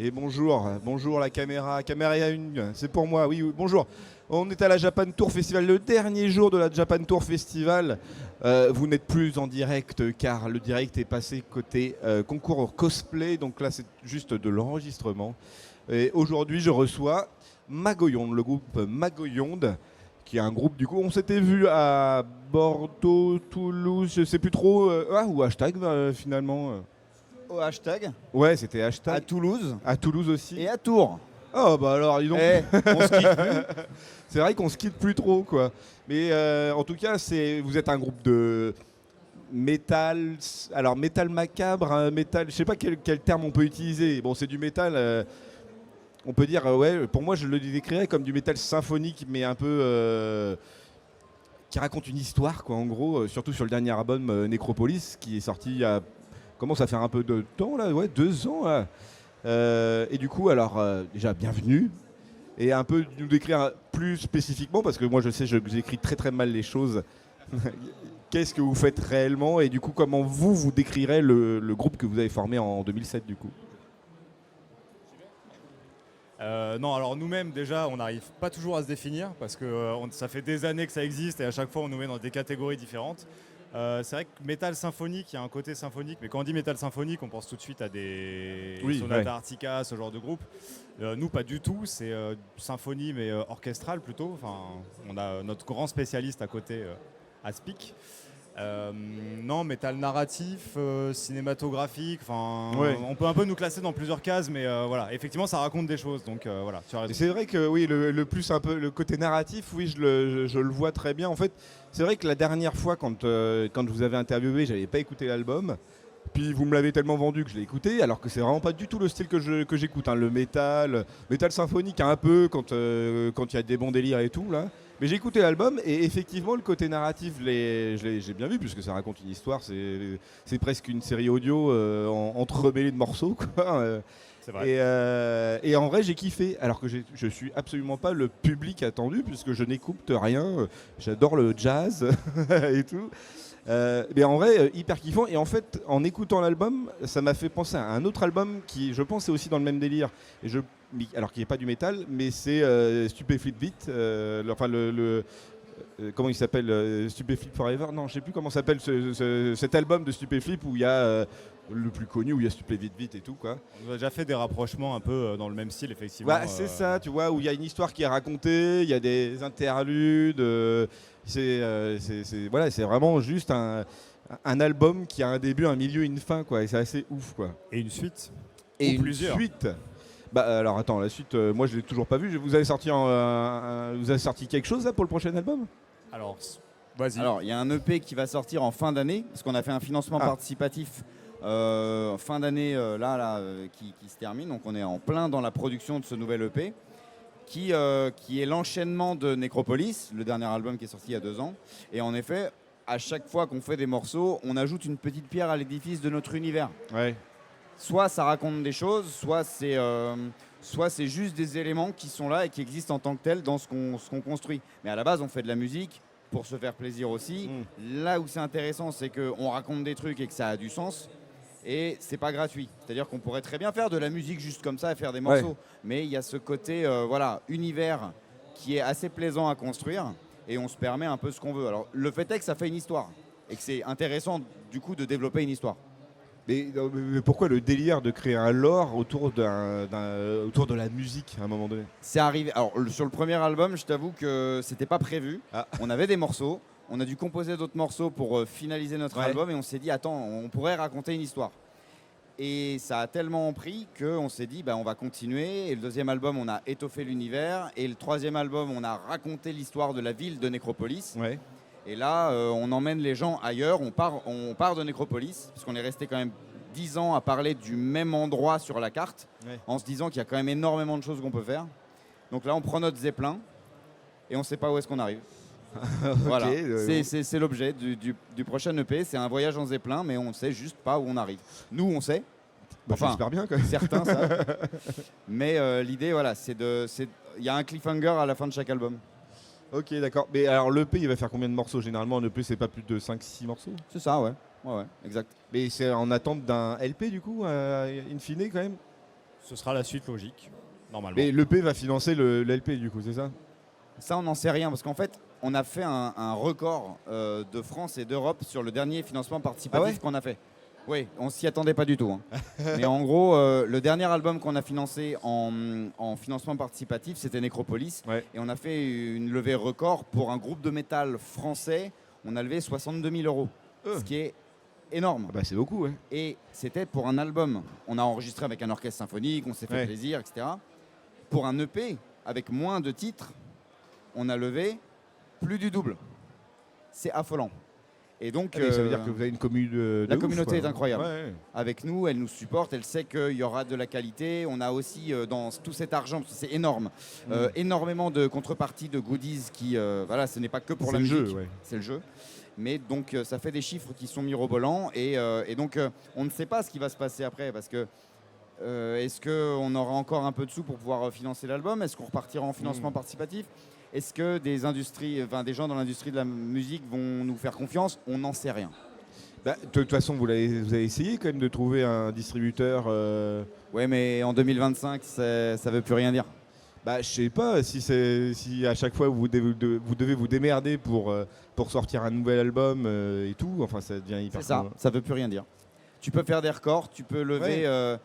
Et bonjour la caméra, caméra 1, c'est pour moi, oui, bonjour. On est à la Japan Tour Festival, le dernier jour de la Japan Tour Festival. Vous n'êtes plus en direct car le direct est passé côté concours cosplay, donc là c'est juste de l'enregistrement. Et aujourd'hui je reçois Magoyonde, le groupe Magoyonde, qui est un groupe, du coup on s'était vu à Bordeaux, Toulouse, je sais plus trop, ou hashtag finalement. Au hashtag, Ouais, c'était hashtag. à Toulouse À Toulouse aussi. et à Tours. Oh bah alors, dis donc. On se quitte plus. C'est vrai qu'on se quitte plus trop, quoi. Mais en tout cas, vous êtes un groupe de métal. Alors métal macabre, hein, métal. Je sais pas quel terme on peut utiliser. Bon, c'est du métal. On peut dire, ouais. Pour moi, je le décrirais comme du métal symphonique, mais un peu qui raconte une histoire, quoi. En gros, surtout sur le dernier album Necropolis, qui est sorti il y a commence à faire un peu de temps là, ouais, 2 ans là. Et du coup, alors déjà bienvenue et un peu nous décrire plus spécifiquement parce que moi je sais j'écris très très mal les choses. Qu'est-ce que vous faites réellement et du coup comment vous décrirez le groupe que vous avez formé en 2007 du coup? Non, alors nous-mêmes déjà, on n'arrive pas toujours à se définir parce que ça fait des années que ça existe et à chaque fois on nous met dans des catégories différentes. C'est vrai que métal symphonique, il y a un côté symphonique, mais quand on dit métal symphonique, on pense tout de suite à des Sonata Arctica, ce genre de groupe. Nous, pas du tout, c'est symphonie mais orchestrale plutôt. Enfin, on a notre grand spécialiste à côté, Aspic. Non, métal narratif, cinématographique, on peut un peu nous classer dans plusieurs cases, mais voilà, effectivement ça raconte des choses, donc voilà, tu as raison. C'est vrai que oui, le plus un peu le côté narratif, oui, je le vois très bien. En fait, c'est vrai que la dernière fois, quand je vous avais interviewé, j'avais pas écouté l'album. Puis vous me l'avez tellement vendu que je l'ai écouté, alors que c'est vraiment pas du tout le style que j'écoute. Hein. Le métal symphonique un peu quand il y a des bons délires et tout là. Mais j'ai écouté l'album et effectivement le côté narratif, j'ai bien vu puisque ça raconte une histoire. C'est presque une série audio entremêlée de morceaux quoi. C'est vrai. Et en vrai j'ai kiffé, alors que je suis absolument pas le public attendu puisque je n'écoute rien. J'adore le jazz et tout. Mais en vrai, hyper kiffant. Et en fait, en écoutant l'album, ça m'a fait penser à un autre album qui, je pense, est aussi dans le même délire. Alors qui n'est pas du métal, mais c'est Stupeflip Beat. Comment il s'appelle Stupeflip Forever. Non, je sais plus comment s'appelle cet album de Stupeflip où il y a le plus connu, où il y a Stupeflip Beat et tout, quoi. On a déjà fait des rapprochement un peu dans le même style, effectivement. Ouais, c'est ça, tu vois, où il y a une histoire qui est racontée, il y a des interludes. Voilà, c'est vraiment juste un album qui a un début, un milieu, une fin, quoi. Et c'est assez ouf, quoi. Et une suite. Et ou une plusieurs. suite. Bah alors attends, la suite, moi je l'ai toujours pas vue. Vous avez sorti quelque chose là pour le prochain album? Alors, vas-y. Alors, il y a un EP qui va sortir en fin d'année, parce qu'on a fait un financement participatif fin d'année qui se termine. Donc on est en plein dans la production de ce nouvel EP qui est l'enchaînement de Necropolis, le dernier album qui est sorti il y a 2 ans. Et en effet, à chaque fois qu'on fait des morceaux, on ajoute une petite pierre à l'édifice de notre univers. Ouais. Soit ça raconte des choses, soit c'est juste des éléments qui sont là et qui existent en tant que tels dans ce qu'on construit. Mais à la base, on fait de la musique pour se faire plaisir aussi. Là où c'est intéressant, c'est qu'on raconte des trucs et que ça a du sens. Et c'est pas gratuit. C'est-à-dire qu'on pourrait très bien faire de la musique juste comme ça et faire des morceaux. Ouais. Mais il y a ce côté univers qui est assez plaisant à construire et on se permet un peu ce qu'on veut. Alors le fait est que ça fait une histoire et que c'est intéressant du coup de développer une histoire. Mais pourquoi le délire de créer un lore autour de la musique à un moment donné? C'est arrivé. Alors sur le premier album, je t'avoue que c'était pas prévu. On avait des morceaux, on a dû composer d'autres morceaux pour finaliser notre album et on s'est dit attends, on pourrait raconter une histoire. Et ça a tellement pris qu'on s'est dit on va continuer. Et le deuxième album, on a étoffé l'univers. Et le troisième album, on a raconté l'histoire de la ville de Necropolis. Ouais. Et là, on emmène les gens ailleurs, on part de Necropolis, parce qu'on est resté quand même 10 ans à parler du même endroit sur la carte, en se disant qu'il y a quand même énormément de choses qu'on peut faire. Donc là, on prend notre zeppelin et on ne sait pas où est-ce qu'on arrive. Voilà, c'est l'objet du prochain EP, c'est un voyage en zeppelin, mais on ne sait juste pas où on arrive. Nous, on sait. J'espère bien, quand même. Certains savent. Mais l'idée, voilà, il y a un cliffhanger à la fin de chaque album. Ok, d'accord. Mais alors l'EP, il va faire combien de morceaux? Généralement, un EP, c'est pas plus de 5-6 morceaux? C'est ça, ouais, exact. Mais c'est en attente d'un LP, du coup, in fine, quand même? Ce sera la suite logique, normalement. Mais l'EP va financer l'LP du coup, c'est ça? Ça, on n'en sait rien parce qu'en fait, on a fait un record de France et d'Europe sur le dernier financement participatif qu'on a fait. Oui, on s'y attendait pas du tout. Hein. Mais en gros, le dernier album qu'on a financé en financement participatif, c'était Necropolis. Ouais. Et on a fait une levée record pour un groupe de métal français. On a levé 62 000 euros, ce qui est énorme. Ah bah c'est beaucoup, ouais. Et c'était pour un album. On a enregistré avec un orchestre symphonique, on s'est fait plaisir, etc. Pour un EP, avec moins de titres, on a levé plus du double. C'est affolant. Et donc, ça veut dire que vous avez une commune la communauté est incroyable. Ouais. Avec nous, elle nous supporte, elle sait qu'il y aura de la qualité. On a aussi dans tout cet argent, parce que c'est énorme, énormément de contreparties, de goodies qui, voilà, ce n'est pas que pour la musique, c'est le jeu. Mais donc ça fait des chiffres qui sont mirobolants et donc on ne sait pas ce qui va se passer après parce que est-ce qu'on aura encore un peu de sous pour pouvoir financer l'album? Est-ce qu'on repartira en financement participatif? Est-ce que des gens dans l'industrie de la musique vont nous faire confiance? On n'en sait rien. Bah, de toute façon, vous avez essayé quand même de trouver un distributeur. Ouais, mais en 2025, ça ne veut plus rien dire. Bah, je sais pas si à chaque fois vous devez vous démerder pour sortir un nouvel album et tout. Enfin, ça devient hyper. C'est ça. Ça veut plus rien dire. Tu peux faire des records, tu peux lever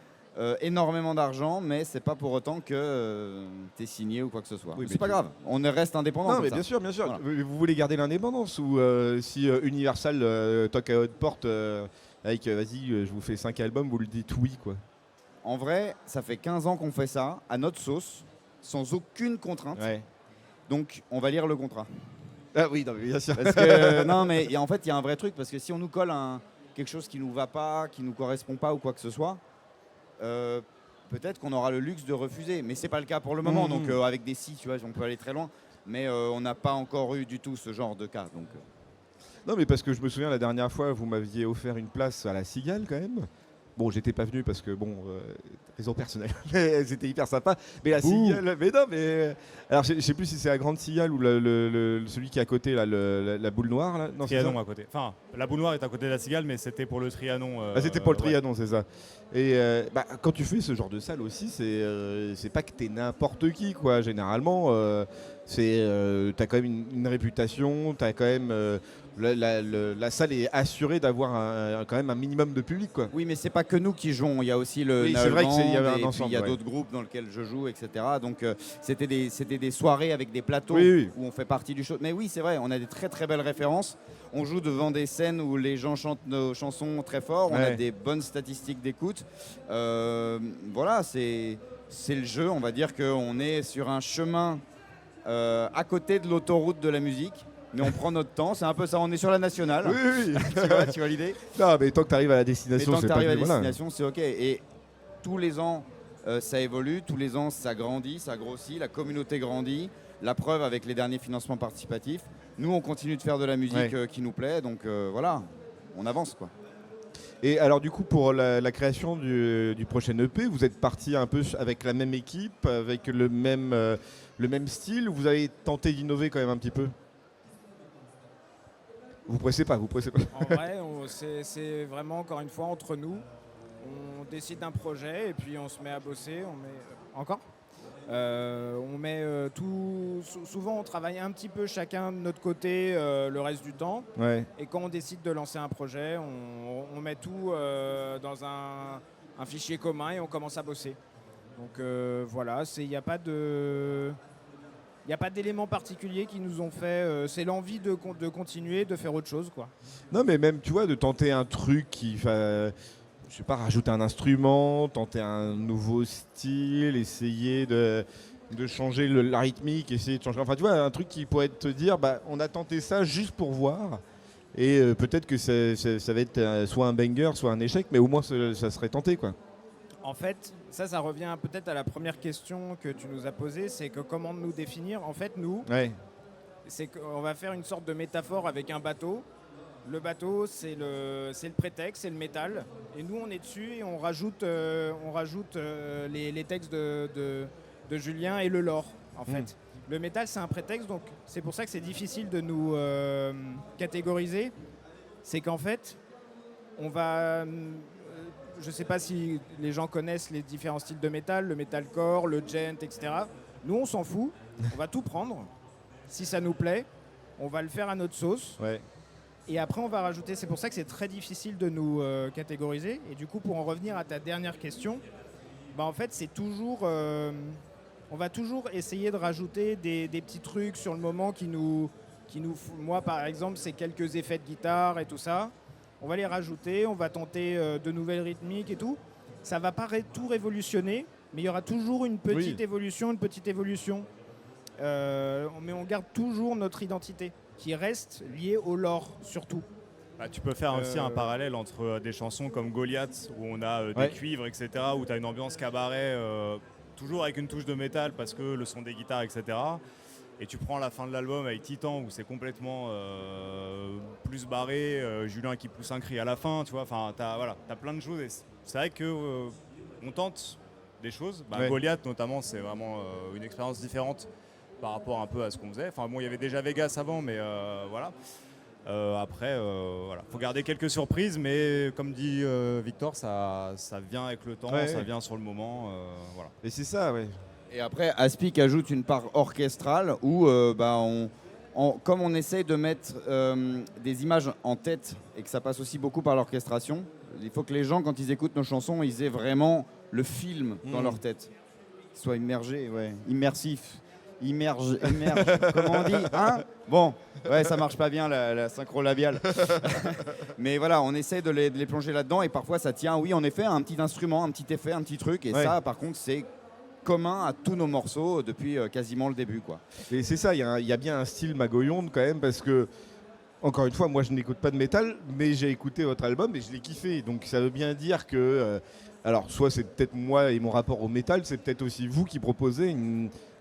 énormément d'argent, mais c'est pas pour autant que tu es signé ou quoi que ce soit. Oui, c'est pas grave. On reste indépendant. Non, mais ça. bien sûr, bien sûr. Voilà. Vous voulez garder l'indépendance ou si Universal toque à votre porte avec vas-y, je vous fais 5 albums, vous le dites oui, quoi. En vrai, ça fait 15 ans qu'on fait ça, à notre sauce, sans aucune contrainte. Ouais. Donc, on va lire le contrat. Ah oui, non, mais bien sûr. Parce que, non, mais en fait, il y a un vrai truc, parce que si on nous colle quelque chose qui nous va pas, qui nous correspond pas ou quoi que ce soit, peut-être qu'on aura le luxe de refuser. Mais c'est pas le cas pour le moment. Donc, avec des si, tu vois, on peut aller très loin. Mais on n'a pas encore eu du tout ce genre de cas. Donc, Non, mais parce que je me souviens la dernière fois, vous m'aviez offert une place à la Cigale quand même. Bon, j'étais pas venu parce que, raison personnelle, c'était hyper sympa. Mais la Cigale, mais non, mais. Alors, je sais plus si c'est la Grande Cigale ou celui qui est à côté, là, la boule noire. Là. Non, Trianon à côté. Enfin, la boule noire est à côté de la Cigale, mais c'était pour le Trianon. C'était pour le Trianon, c'est ça. Et quand tu fais ce genre de salle aussi, c'est pas que t'es n'importe qui, quoi. Généralement, t'as quand même une réputation, t'as quand même. La salle est assurée d'avoir quand même un minimum de public, quoi. oui, mais c'est pas que nous qui jouons. Il y a aussi le c'est vrai qu'il y avait un et ensemble. puis il y a d'autres groupes dans lesquels je joue, etc. Donc c'était des soirées avec des plateaux où on fait partie du show. Mais oui, c'est vrai, on a des très très belles références. On joue devant des scènes où les gens chantent nos chansons très fort. On a des bonnes statistiques d'écoute. Voilà, c'est le jeu. On va dire qu'on est sur un chemin à côté de l'autoroute de la musique. Mais on prend notre temps, c'est un peu ça, on est sur la nationale. Oui. tu vois l'idée? Non, mais tant que tu arrives à la destination, c'est pas à la voilà. destination, c'est OK. Et tous les ans, ça évolue, tous les ans, ça grandit, ça grossit, la communauté grandit. La preuve avec les derniers financements participatifs. Nous, on continue de faire de la musique qui nous plaît, donc voilà, on avance, quoi. Et alors du coup, pour la création du prochain EP, vous êtes parti un peu avec la même équipe, avec le même style, ou vous avez tenté d'innover quand même un petit peu? Vous pressez pas. En vrai, c'est vraiment encore une fois entre nous. On décide d'un projet et puis on se met à bosser. On met tout. Souvent, on travaille un petit peu chacun de notre côté le reste du temps. Ouais. Et quand on décide de lancer un projet, on met tout dans un fichier commun et on commence à bosser. Donc voilà, il n'y a pas de. Il n'y a pas d'éléments particuliers qui nous ont fait. C'est l'envie de continuer, de faire autre chose, quoi. Non, mais même, tu vois, de tenter un truc qui va, je sais pas, rajouter un instrument, tenter un nouveau style, essayer de changer la rythmique, essayer de changer. Enfin, tu vois, un truc qui pourrait te dire, on a tenté ça juste pour voir. Et peut-être que ça va être soit un banger, soit un échec, mais au moins ça serait tenté, quoi. En fait, ça revient peut-être à la première question que tu nous as posée, c'est que comment nous définir. En fait, nous, c'est qu'on va faire une sorte de métaphore avec un bateau. Le bateau, c'est le prétexte, c'est le métal. Et nous, on est dessus et on rajoute les textes de Julien et le lore, en fait. Le métal, c'est un prétexte, donc c'est pour ça que c'est difficile de nous catégoriser. C'est qu'en fait, on va... je ne sais pas si les gens connaissent les différents styles de métal, le metalcore, le gent, etc. Nous, on s'en fout. On va tout prendre. Si ça nous plaît, on va le faire à notre sauce. Ouais. Et après, on va rajouter. C'est pour ça que c'est très difficile de nous catégoriser. Et du coup, pour en revenir à ta dernière question, bah, en fait, c'est toujours... on va toujours essayer de rajouter des petits trucs sur le moment qui nous... Moi, par exemple, c'est quelques effets de guitare et tout ça. On va les rajouter, on va tenter de nouvelles rythmiques et tout. Ça ne va pas tout révolutionner, mais il y aura toujours une petite évolution, mais on garde toujours notre identité, qui reste liée au lore, surtout. Bah, tu peux faire aussi un parallèle entre des chansons comme Goliath, où on a des cuivres, etc., où tu as une ambiance cabaret, toujours avec une touche de métal, parce que le son des guitares, etc. Et tu prends la fin de l'album avec Titan où c'est complètement plus barré, Julien qui pousse un cri à la fin, tu vois. Enfin, t'as plein de choses. Et c'est vrai que on tente des choses. Goliath notamment, c'est vraiment une expérience différente par rapport un peu à ce qu'on faisait. Enfin bon, il y avait déjà Vegas avant, mais voilà. Après, voilà, faut garder quelques surprises, mais comme dit Victor, ça vient avec le temps, ça vient sur le moment, voilà. Et c'est ça, ouais. Et après, Aspic ajoute une part orchestrale où, comme on essaye de mettre des images en tête et que ça passe aussi beaucoup par l'orchestration, il faut que les gens, quand ils écoutent nos chansons, ils aient vraiment le film dans leur tête. Qu'ils soient immergés, immersifs. Immerge, comment on dit, hein? Bon, ça marche pas bien la synchro labiale. Mais voilà, on essaie de les plonger là-dedans et parfois ça tient, oui, en effet, à un petit instrument, un petit effet, un petit truc. Et ça, par contre, c'est commun à tous nos morceaux depuis quasiment le début, quoi. Et c'est ça, il y a bien un style Magoyonde quand même, parce que, encore une fois, moi je n'écoute pas de métal, mais j'ai écouté votre album et je l'ai kiffé. Donc ça veut bien dire que, alors soit c'est peut-être moi et mon rapport au métal, c'est peut-être aussi vous qui proposez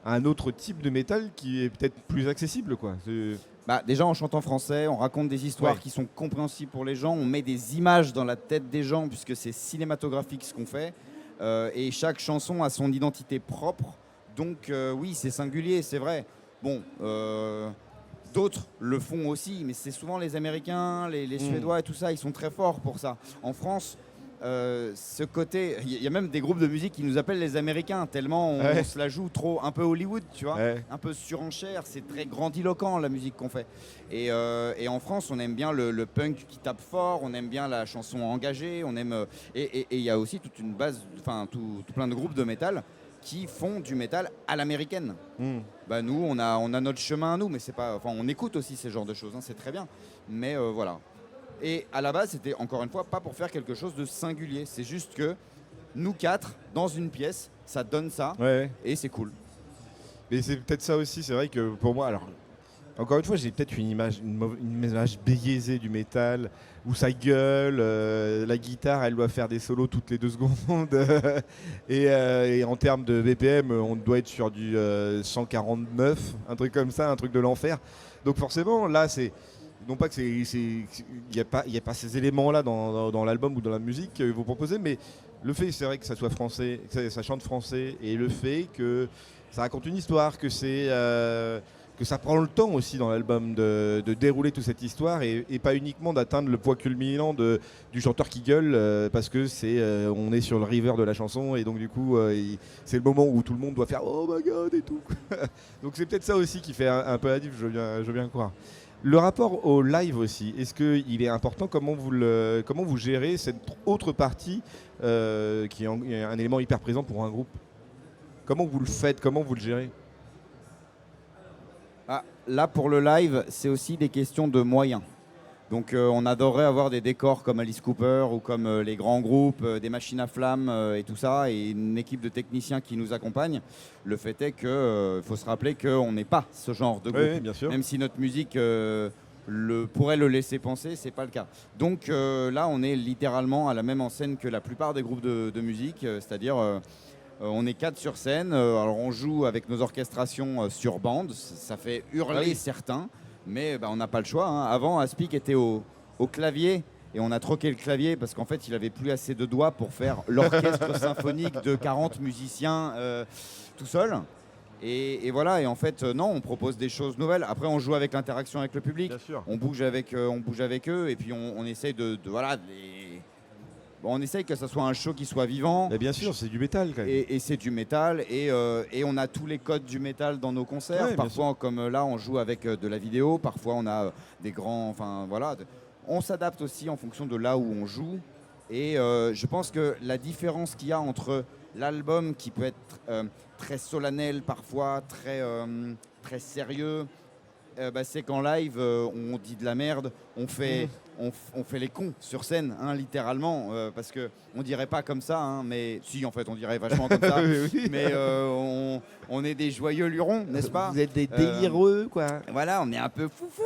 un autre type de métal qui est peut-être plus accessible, quoi. Déjà, on chante en français, on raconte des histoires qui sont compréhensibles pour les gens, on met des images dans la tête des gens puisque c'est cinématographique ce qu'on fait. Et chaque chanson a son identité propre. Donc oui, c'est singulier, c'est vrai. Bon, d'autres le font aussi, mais c'est souvent les Américains, les Suédois et tout ça, ils sont très forts pour ça. En France, ce côté, il y a même des groupes de musique qui nous appellent les Américains, tellement on se la joue trop, un peu Hollywood, tu vois, un peu surenchère, c'est très grandiloquent la musique qu'on fait. Et en France, on aime bien le punk qui tape fort, on aime bien la chanson engagée, on aime et il y a aussi toute une base, enfin tout plein de groupes de métal qui font du métal à l'américaine. Nous, on a notre chemin à nous, mais c'est pas, enfin, on écoute aussi ces genres de choses, hein, c'est très bien, mais voilà. Et à la base, c'était encore une fois pas pour faire quelque chose de singulier. C'est juste que nous quatre, dans une pièce, ça donne ça et c'est cool. Mais c'est peut-être ça aussi, c'est vrai que pour moi, alors, encore une fois, j'ai peut-être une image biaisée du métal, où ça gueule, la guitare, elle doit faire des solos toutes les 2 secondes. et en termes de BPM, on doit être sur du 149, un truc comme ça, un truc de l'enfer. Donc forcément, là, c'est... Non pas que il n'y a pas ces éléments-là dans l'album ou dans la musique que vous proposez, mais le fait, c'est vrai que ça soit français, que ça chante français, et le fait que ça raconte une histoire, que ça prend le temps aussi dans l'album de dérouler toute cette histoire et pas uniquement d'atteindre le point culminant du chanteur qui gueule parce que on est sur le river de la chanson et donc du coup c'est le moment où tout le monde doit faire oh my god et tout. Donc c'est peut-être ça aussi qui fait un peu la diff, je veux bien croire. Le rapport au live aussi, est-ce qu'il est important? Comment vous gérez cette autre partie qui est un élément hyper présent pour un groupe? Comment vous le faites? Comment vous le gérez? Là, pour le live, c'est aussi des questions de moyens. Donc on adorerait avoir des décors comme Alice Cooper ou comme les grands groupes, des machines à flammes et tout ça, et une équipe de techniciens qui nous accompagne. Le fait est qu'il faut se rappeler qu'on n'est pas ce genre de groupe. Oui, bien sûr. Même si notre musique pourrait le laisser penser, c'est pas le cas. Donc là, on est littéralement à la même enseigne que la plupart des groupes de musique, c'est-à-dire... on est 4 sur scène, alors on joue avec nos orchestrations sur bande, ça fait hurler certains, mais on n'a pas le choix. Hein. Avant, Aspic était au clavier et on a troqué le clavier parce qu'en fait, il n'avait plus assez de doigts pour faire l'orchestre symphonique de 40 musiciens tout seul. Et voilà, et en fait, non, on propose des choses nouvelles. Après, on joue avec l'interaction avec le public, on bouge avec eux et puis on essaye de on essaye que ça soit un show qui soit vivant. Mais bien sûr, c'est du métal quand même. Et c'est du métal, et on a tous les codes du métal dans nos concerts. Ouais, parfois, comme là, on joue avec de la vidéo. Parfois, on a des grands... Enfin, voilà. On s'adapte aussi en fonction de là où on joue. Et je pense que la différence qu'il y a entre l'album qui peut être très solennel, parfois très sérieux, c'est qu'en live, on dit de la merde, on fait les cons sur scène, hein, littéralement, parce qu'on dirait pas comme ça, hein, mais si, en fait, on dirait vachement comme ça, Oui. mais on est des joyeux lurons, n'est-ce pas? Vous êtes des délireux, quoi. Voilà, on est un peu foufou.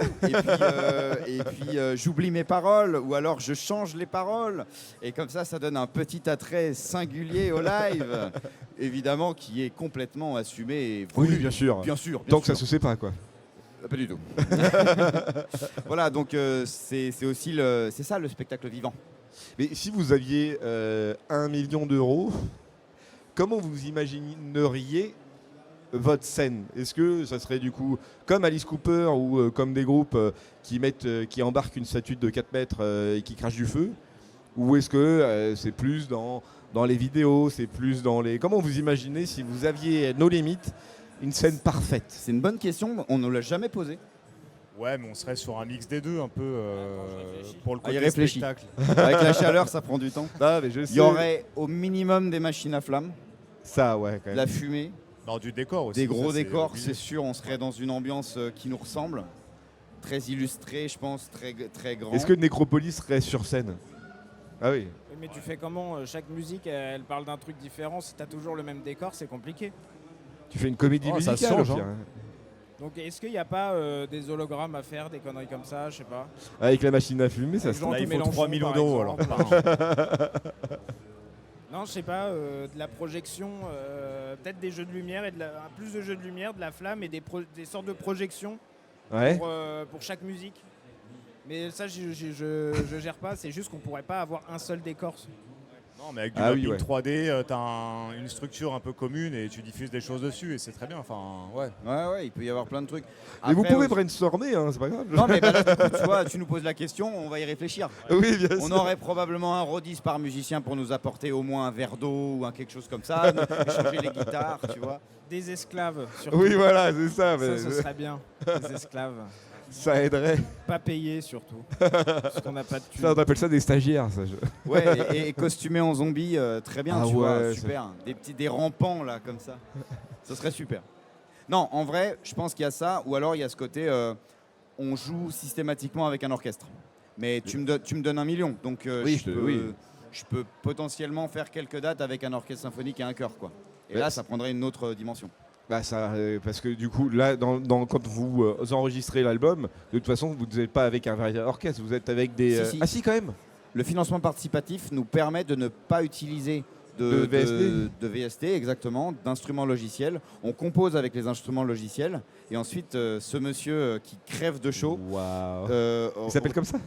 Et puis j'oublie mes paroles, ou alors je change les paroles, et comme ça donne un petit attrait singulier au live, évidemment, qui est complètement assumé et voulu. Oui, bien sûr. Bien sûr. Tant que ça se sait pas, quoi. Pas du tout. Voilà, donc c'est aussi c'est ça le spectacle vivant. Mais si vous aviez 1 million d'euros, comment vous imagineriez votre scène? Est-ce que ça serait du coup comme Alice Cooper ou comme des groupes qui embarquent une statue de 4 mètres et qui crachent du feu? Ou est-ce que c'est plus dans les vidéos, c'est plus dans les... Comment vous imaginez si vous aviez No Limit une scène parfaite? C'est une bonne question, on ne l'a jamais posée. Ouais, mais on serait sur un mix des deux, un peu pour le Ah, il côté réfléchit. spectacle. Avec la chaleur, ça prend du temps. Ah, mais je sais. Il y aurait au minimum des machines à flammes, Ça, ouais, quand de même. la fumée, Non, du décor aussi. des gros ça, c'est décors, obligé. c'est sûr, on serait dans une ambiance qui nous ressemble. Très illustrée, je pense, très grand. Est-ce que Necropolis serait sur scène? Ah oui. Oui, mais tu fais comment? Chaque musique, elle parle d'un truc différent. Si tu as toujours le même décor, c'est compliqué. Tu fais une comédie Oh, ça musicale, change, au pire, hein. Donc est-ce qu'il n'y a pas des hologrammes à faire, des conneries comme ça? Je sais pas. Avec la machine à fumer, ça Avec se Jean Là, il faut Mélenchon, 3 millions par d'euros, exemple. alors. Non, je sais pas, de la projection, peut-être des jeux de lumière, plus de jeux de lumière, de la flamme et des sortes de projections Ouais. pour chaque musique. Mais ça, je gère pas, c'est juste qu'on pourrait pas avoir un seul décor. Non, mais avec du Ah oui, mapping ouais. 3D, t'as une structure un peu commune et tu diffuses des choses dessus et c'est très bien. Enfin, ouais. Ouais, il peut y avoir plein de trucs. Mais vous Après, pouvez aussi- brainstormer, hein, c'est pas grave. Non, mais bah là, du coup, tu vois, tu nous poses la question, on va y réfléchir. Oui, bien On sûr. aurait probablement un rodis par musicien pour nous apporter au moins un verre d'eau ou quelque chose comme ça, changer les guitares, tu vois. Des esclaves, surtout. Oui, voilà, c'est ça. Ça, mais ce serait bien. Des esclaves. ça aiderait. Pas payés, surtout. Parce qu'on n'a pas de thunes. Ça, on appelle ça des stagiaires, ça. Ouais, et costumé en zombie, très bien, Ah tu vois, ouais, super. Des rampants, là, comme ça. Ce serait super. Non, en vrai, je pense qu'il y a ça, ou alors il y a ce côté, on joue systématiquement avec un orchestre. Mais tu me donnes 1 million, donc Oui, je peux potentiellement faire quelques dates avec un orchestre symphonique et un chœur, quoi. Et Ouais, là, ça prendrait une autre dimension. Bah ça, parce que du coup, là, quand vous enregistrez l'album, de toute façon, vous n'êtes pas avec un vrai orchestre, vous êtes avec des... Si, si. Ah si, quand même. Le financement participatif nous permet de ne pas utiliser De VST. de VST, exactement, d'instruments logiciels. On compose avec les instruments logiciels et ensuite ce monsieur qui crève de chaud, Waouh. Il s'appelle comme ça?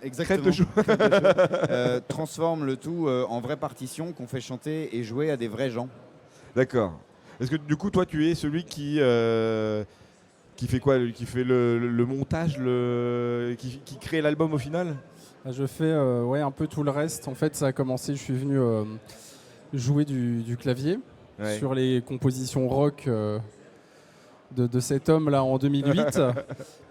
exactement, Crève de chaud. transforme le tout en vraie partition qu'on fait chanter et jouer à des vrais gens. D'accord. Est-ce que du coup, toi, tu es celui qui fait quoi? Qui fait le montage, qui crée l'album au final? Je fais un peu tout le reste. En fait, ça a commencé, je suis venu jouer du clavier Ouais. sur les compositions rock de cet homme-là en 2008.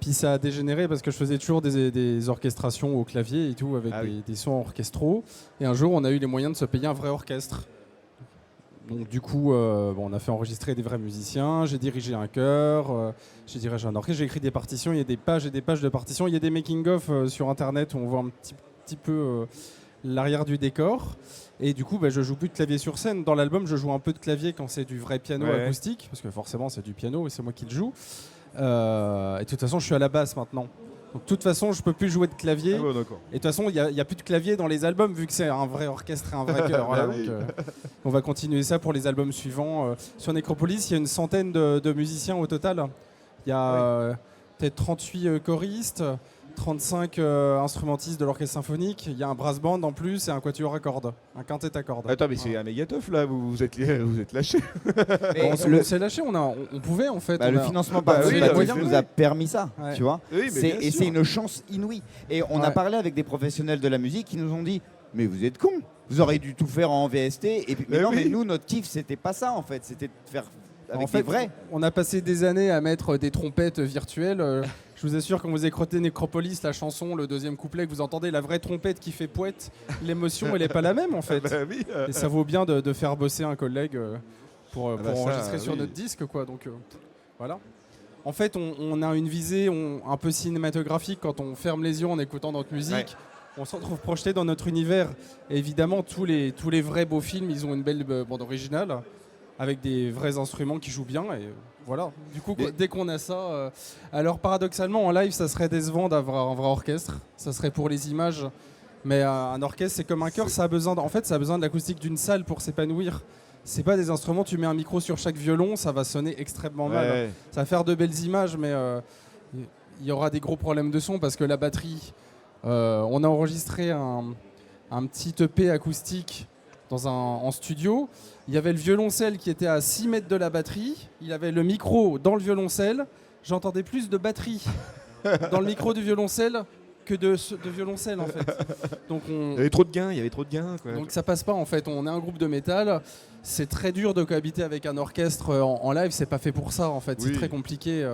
Puis ça a dégénéré parce que je faisais toujours des orchestrations au clavier et tout, avec Ah oui. des sons orchestraux. Et un jour, on a eu les moyens de se payer un vrai orchestre. Donc du coup, on a fait enregistrer des vrais musiciens, j'ai dirigé un chœur, j'ai dirigé un orchestre, j'ai écrit des partitions, il y a des pages et des pages de partitions, il y a des making-of sur Internet où on voit un petit peu l'arrière du décor. Et du coup, je joue plus de clavier sur scène. Dans l'album, je joue un peu de clavier quand c'est du vrai piano Ouais. acoustique, parce que forcément c'est du piano et c'est moi qui le joue. Et de toute façon, je suis à la basse maintenant. Donc de toute façon, je peux plus jouer de clavier. Ah ouais, d'accord. Et de toute façon, il n'y a plus de clavier dans les albums vu que c'est un vrai orchestre et un vrai chœur. Voilà, Bah oui. donc, on va continuer ça pour les albums suivants. Sur Necropolis, il y a une centaine de musiciens au total. Il y a peut-être 38 choristes, 35 instrumentistes de l'orchestre symphonique. Il y a un brass band en plus et un quatuor à cordes, un quintet à cordes. Attends, mais c'est un méga teuf là, vous êtes lâchés. Et On s'est lâché, on pouvait en fait. le on a- financement Bah oui, participatif oui, nous a permis ça, Ouais. tu vois. Oui, mais bien Et sûr. c'est une chance inouïe. Et on a Ouais. parlé avec des professionnels de la musique qui nous ont dit mais vous êtes cons. Vous auriez dû tout faire en VST. Et puis, mais nous, notre kiff, c'était pas ça en fait. C'était de faire avec des vrais. On a passé des années à mettre des trompettes virtuelles. Je vous assure, quand vous écoutez Necropolis, la chanson, le deuxième couplet que vous entendez, la vraie trompette qui fait poète, l'émotion, elle n'est pas la même en fait. Et ça vaut bien de faire bosser un collègue pour enregistrer sur notre disque, quoi. Donc voilà. En fait, on a une visée un peu cinématographique quand on ferme les yeux en écoutant notre musique. Ouais. On se retrouve projeté dans notre univers. Et évidemment, tous les vrais beaux films, ils ont une belle bande originale avec des vrais instruments qui jouent bien. Et voilà. Du coup, dès qu'on a ça... alors, paradoxalement, en live, ça serait décevant d'avoir un vrai orchestre. Ça serait pour les images. Mais un orchestre, c'est comme un chœur. Ça a besoin de l'acoustique d'une salle pour s'épanouir. C'est pas des instruments, tu mets un micro sur chaque violon, ça va sonner extrêmement mal. Ouais. Ça va faire de belles images, mais il y aura des gros problèmes de son parce que la batterie... on a enregistré un petit EP acoustique en studio. Il y avait le violoncelle qui était à 6 mètres de la batterie. Il y avait le micro dans le violoncelle. J'entendais plus de batterie dans le micro du violoncelle que de violoncelle en fait. Donc il y avait trop de gains, quoi. Donc ça passe pas en fait. On est un groupe de métal. C'est très dur de cohabiter avec un orchestre en live. C'est pas fait pour ça en fait. Oui. C'est très compliqué.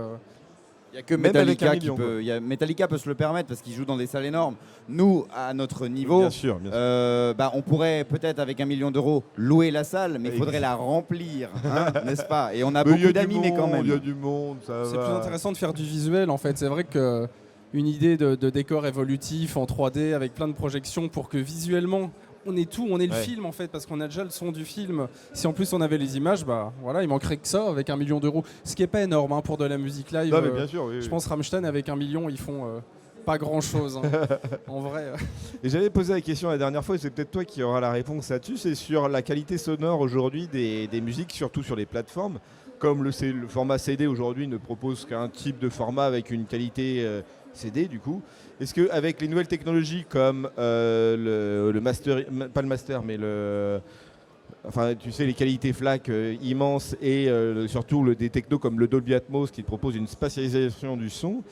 Il n'y a que Metallica qui peut. Metallica peut se le permettre parce qu'ils jouent dans des salles énormes. Nous, à notre niveau, bien sûr. On pourrait peut-être avec 1 million d'euros louer la salle, mais il faudrait la remplir, hein, n'est-ce pas? Et on a beaucoup d'amis, mais quand même. Il y a du monde, ça va. C'est plus intéressant de faire du visuel en fait. C'est vrai que une idée de décor évolutif en 3D avec plein de projections pour que visuellement on est tout, on est le film en fait, parce qu'on a déjà le son du film. Si en plus on avait les images, il manquerait que ça avec 1 million d'euros. Ce qui est pas énorme hein, pour de la musique live. Non, mais bien sûr, je pense Rammstein avec 1 million, ils font pas grand chose hein, en vrai. Et j'avais posé la question la dernière fois, et c'est peut-être toi qui auras la réponse là-dessus, c'est sur la qualité sonore aujourd'hui des musiques, surtout sur les plateformes. Comme le format CD aujourd'hui ne propose qu'un type de format avec une qualité CD du coup. Est-ce qu'avec les nouvelles technologies comme le master, pas le master, mais les qualités FLAC immenses et surtout des technos comme le Dolby Atmos qui te propose une spatialisation du son,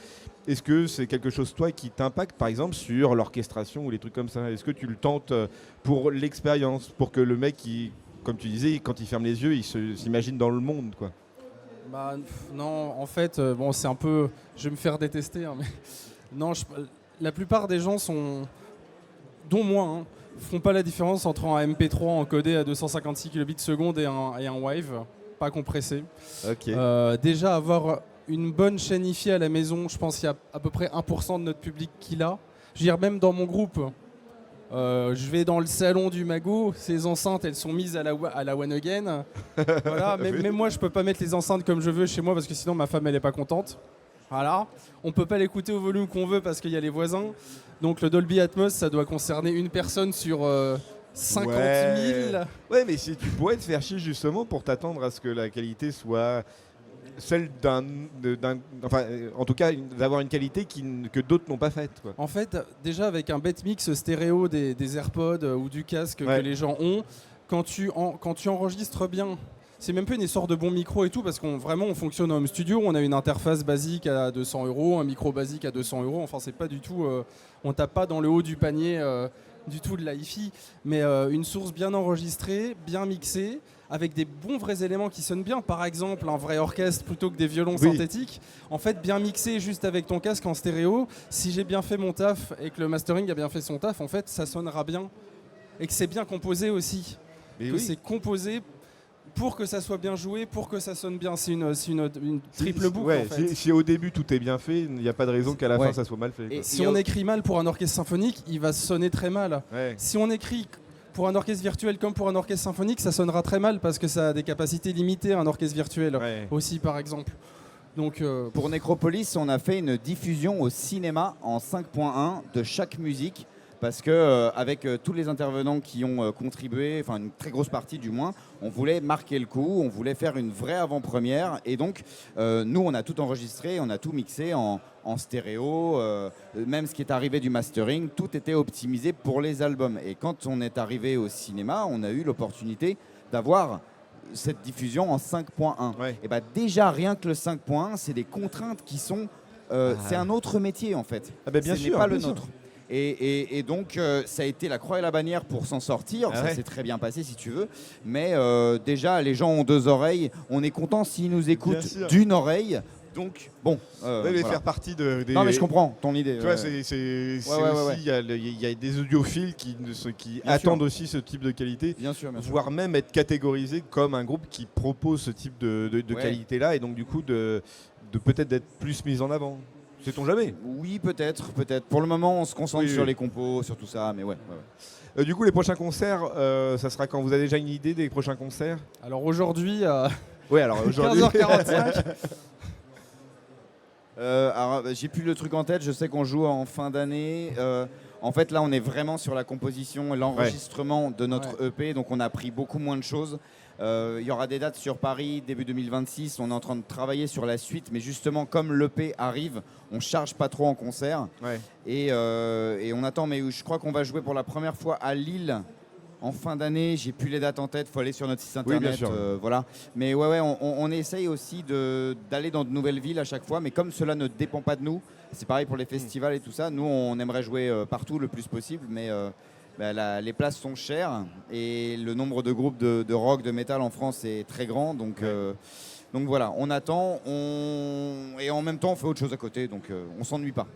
est-ce que c'est quelque chose toi qui t'impacte par exemple sur l'orchestration ou les trucs comme ça? Est-ce que tu le tentes pour l'expérience, pour que le mec comme tu disais, quand il ferme les yeux, il s'imagine dans le monde, quoi? Non, en fait, c'est un peu... Je vais me faire détester, hein, mais... Non, la plupart des gens dont moi, font pas la différence entre un MP3 encodé à 256 kbps et un Wave, pas compressé. Okay. Déjà, avoir une bonne chaîne hi-fi à la maison, je pense qu'il y a à peu près 1% de notre public qui l'a. Je veux dire, même dans mon groupe... je vais dans le salon du Mago, ces enceintes elles sont mises à la One Again. Voilà, mais moi je peux pas mettre les enceintes comme je veux chez moi parce que sinon ma femme elle est pas contente. Voilà, on peut pas l'écouter au volume qu'on veut parce qu'il y a les voisins. Donc le Dolby Atmos ça doit concerner une personne sur 50 000. Ouais, mais si tu pourrais te faire chier justement pour t'attendre à ce que la qualité soit celle en tout cas d'avoir une qualité que d'autres n'ont pas faite, quoi. En fait, déjà avec un bête mix stéréo des AirPods ou du casque que les gens ont, quand tu enregistres bien, c'est même pas une histoire de bon micro et tout, parce qu'on fonctionne en home studio, on a une interface basique à 200 €, un micro basique à 200 €, enfin c'est pas du tout, on tape pas dans le haut du panier du tout de la hi-fi, mais une source bien enregistrée, bien mixée, avec des bons vrais éléments qui sonnent bien, par exemple un vrai orchestre plutôt que des violons synthétiques, en fait bien mixé juste avec ton casque en stéréo, si j'ai bien fait mon taf et que le mastering a bien fait son taf, en fait ça sonnera bien, et que c'est bien composé aussi, c'est composé pour que ça soit bien joué, pour que ça sonne bien. C'est une triple boucle. Ouais, en fait. Si au début tout est bien fait, il n'y a pas de raison qu'à la fin ça soit mal fait. Et si on écrit mal pour un orchestre symphonique, il va sonner très mal. Ouais. Si on écrit pour un orchestre virtuel comme pour un orchestre symphonique, ça sonnera très mal parce que ça a des capacités limitées, un orchestre virtuel aussi par exemple. Donc, pour Necropolis, on a fait une diffusion au cinéma en 5.1 de chaque musique. Parce qu'avec tous les intervenants qui ont contribué, enfin une très grosse partie du moins, on voulait marquer le coup, on voulait faire une vraie avant-première. Et donc, nous, on a tout enregistré, on a tout mixé en stéréo. Même ce qui est arrivé du mastering, tout était optimisé pour les albums. Et quand on est arrivé au cinéma, on a eu l'opportunité d'avoir cette diffusion en 5.1. Ouais. Et déjà, rien que le 5.1, c'est des contraintes qui sont... c'est un autre métier, en fait. Ah bien Ce n'est pas le nôtre. Et donc, ça a été la croix et la bannière pour s'en sortir. Ah ça ouais. s'est très bien passé, si tu veux. Mais déjà, les gens ont 2 oreilles. On est content s'ils nous Bien écoutent sûr. d'une oreille. Donc, bon. Ouais, mais voilà. faire partie des. Non, mais je comprends ton idée. Tu vois, ouais. c'est Ouais, aussi, il y a des audiophiles qui Bien attendent sûr. aussi ce type de qualité, Bien sûr, bien sûr. voire même être catégorisé comme un groupe qui propose ce type de Ouais. qualité-là, et donc du coup de peut-être d'être plus mis en avant. Sait-on jamais. Oui, peut-être. Pour le moment, on se concentre Oui, sur oui. les compos, sur tout ça, mais ouais. Du coup, les prochains concerts, ça sera quand? Vous avez déjà une idée des prochains concerts? Alors aujourd'hui, à Oui, alors aujourd'hui. 15h45, Alors, j'ai plus le truc en tête, je sais qu'on joue en fin d'année. En fait, là, on est vraiment sur la composition et l'enregistrement de notre EP, donc on a pris beaucoup moins de choses. Il y aura des dates sur Paris début 2026, on est en train de travailler sur la suite, mais justement, comme l'EP arrive, on charge pas trop en concert. Ouais. Et on attend, mais je crois qu'on va jouer pour la première fois à Lille en fin d'année. J'ai plus les dates en tête, il faut aller sur notre site Oui, internet. bien sûr. Voilà. Mais ouais, on essaye aussi d'aller dans de nouvelles villes à chaque fois, mais comme cela ne dépend pas de nous, c'est pareil pour les festivals et tout ça. Nous, on aimerait jouer partout le plus possible, mais les places sont chères et le nombre de groupes de rock, de métal en France est très grand. Donc voilà, on attend et en même temps, on fait autre chose à côté, donc on s'ennuie pas.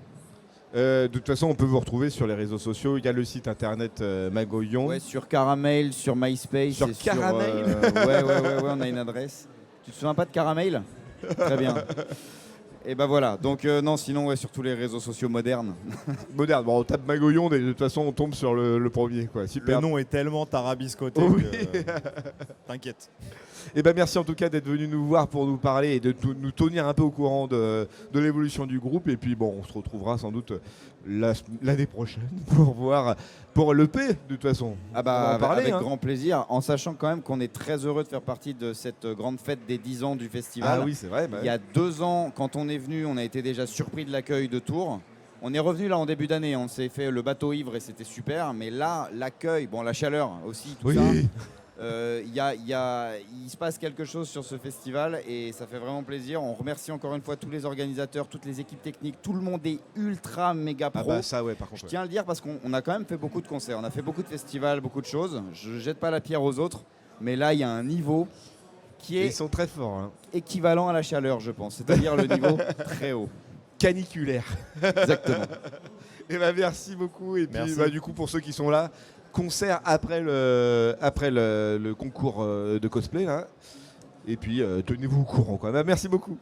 De toute façon, on peut vous retrouver sur les réseaux sociaux. Il y a le site internet Magoyon. Ouais, sur Caramel, sur MySpace. Sur et Caramel ouais, on a une adresse. Tu te souviens pas de Caramel? Très bien. Et ben voilà, donc non, sinon, sur tous les réseaux sociaux modernes. Moderne. Bon, on tape Magoyon, et de toute façon, on tombe sur le premier, quoi. Le Super. nom est tellement tarabiscoté Oui. que t'inquiète. Et ben merci en tout cas d'être venu nous voir pour nous parler et de nous tenir un peu au courant de l'évolution du groupe. Et puis bon, on se retrouvera sans doute l'année prochaine pour voir pour l'EP de toute façon. Ah On va bah en parler, avec hein. grand plaisir, en sachant quand même qu'on est très heureux de faire partie de cette grande fête des 10 ans du festival. Ah oui, c'est vrai. Il y a 2 ans, quand on est venu, on a été déjà surpris de l'accueil de Tours. On est revenu là en début d'année, on s'est fait le bateau ivre et c'était super. Mais là, l'accueil, bon, la chaleur aussi, tout Oui. ça. Il se passe quelque chose sur ce festival et ça fait vraiment plaisir. On remercie encore une fois tous les organisateurs, toutes les équipes techniques. Tout le monde est ultra méga pro. Ah bah ça ouais, par contre. Je tiens à le dire parce qu'on a quand même fait beaucoup de concerts. On a fait beaucoup de festivals, beaucoup de choses. Je ne jette pas la pierre aux autres. Mais là, il y a un niveau qui Ils est sont très forts. Hein. équivalent à la chaleur, je pense. C'est-à-dire le niveau très haut. Caniculaire. Exactement. Et ben merci beaucoup. Et puis Merci. du coup pour ceux qui sont là, concert après le concours de cosplay là. Et puis tenez-vous au courant quoi. Bah, merci beaucoup.